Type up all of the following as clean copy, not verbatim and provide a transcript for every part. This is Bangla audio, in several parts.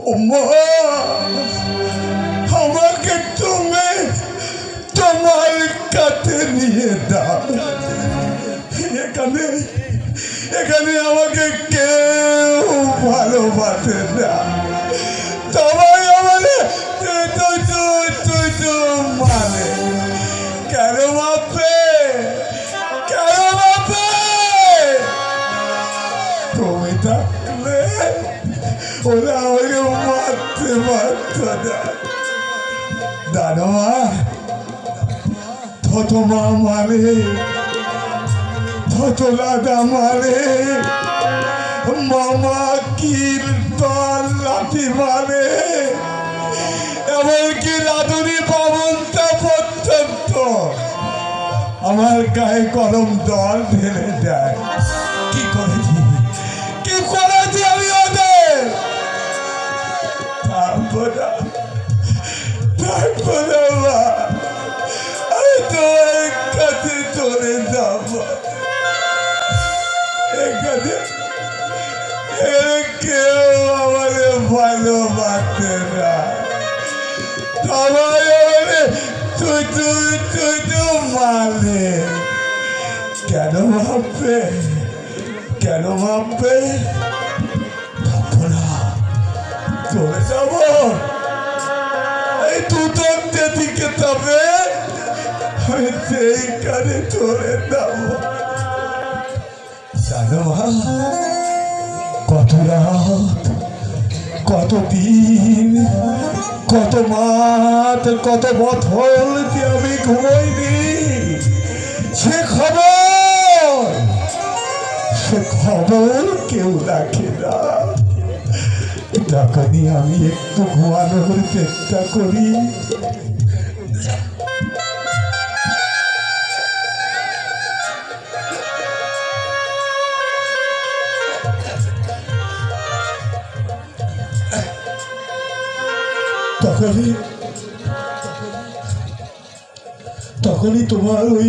মা, আমাকে তুমি তোমার কাছে নিয়ে দাও। এখানে এখানে আমাকে কেউ ভালোবাসে না, সবাই আমাকে মানে। কেন মাপে, কেন মাপে? তুমি থাকলে ওরা আমাকে মারতে পারত না। দাদা মা, তত মা মানে, তত দাদা মানে, মামা কীর্তন লাঠি মানে, এমনকি রাধুনি পাবনটা পর্যন্ত আমার গায়ে কলম দল ঢেলে দেয়। কি করেছি, কি করেছি আমি ওদের? তারপরে মা, আমি তোমার কাছে চলে যাব। এখানে কেউ আমাদের ভালোবাসে না, সবাই আমাদের শুধু মানে। কেন ভাববে, কেন ভাববে? চলে যাব এই দুজন যেদিকে যাবে আমি সেইখানে চলে যাব। জানো কত রাত, কত দিন, কত মাস, কত বছর যে আমি ঘুমাইনি, সে খবর কেউ রাখে না। যখনই আমি একটু ঘুমানোর চেষ্টা করি, তখনই তোমার ওই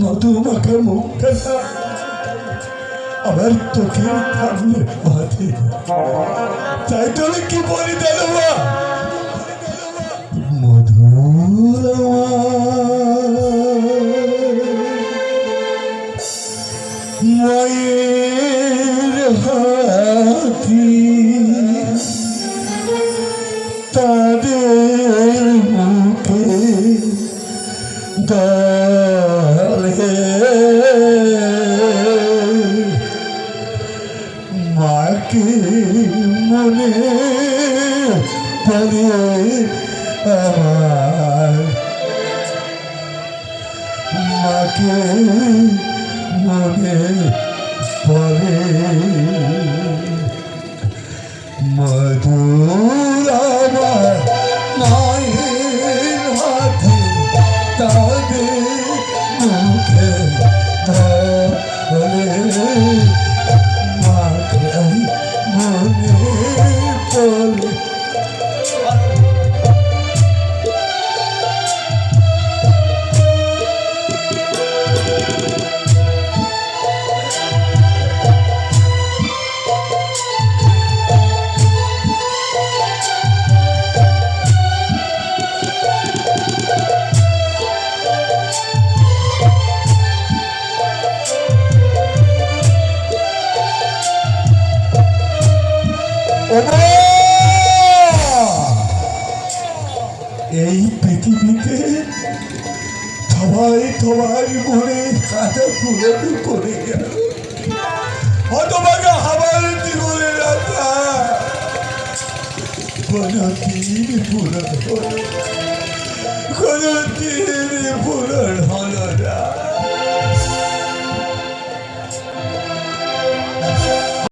মধু মাখা মুখটা আমার চোখের সামনে বাঁধে। তাই তোলে কি বলি দাদা, মধুর মায়ের হাতি তাদের মুখে দালে মাকে মনে পড়ে আমার, মাকে মনে পড়ে। মধুর আমার মায়ের হাতে তাদের মুখে ধরে, মাকে মনে পড়ে। এই পৃথিবীতে সবাই সবাই মনে কাঁচা ফুলে করে গেল, হতভাগা আমার জীবনের আশা কোনদিন পুরো, কোনদিন পুরো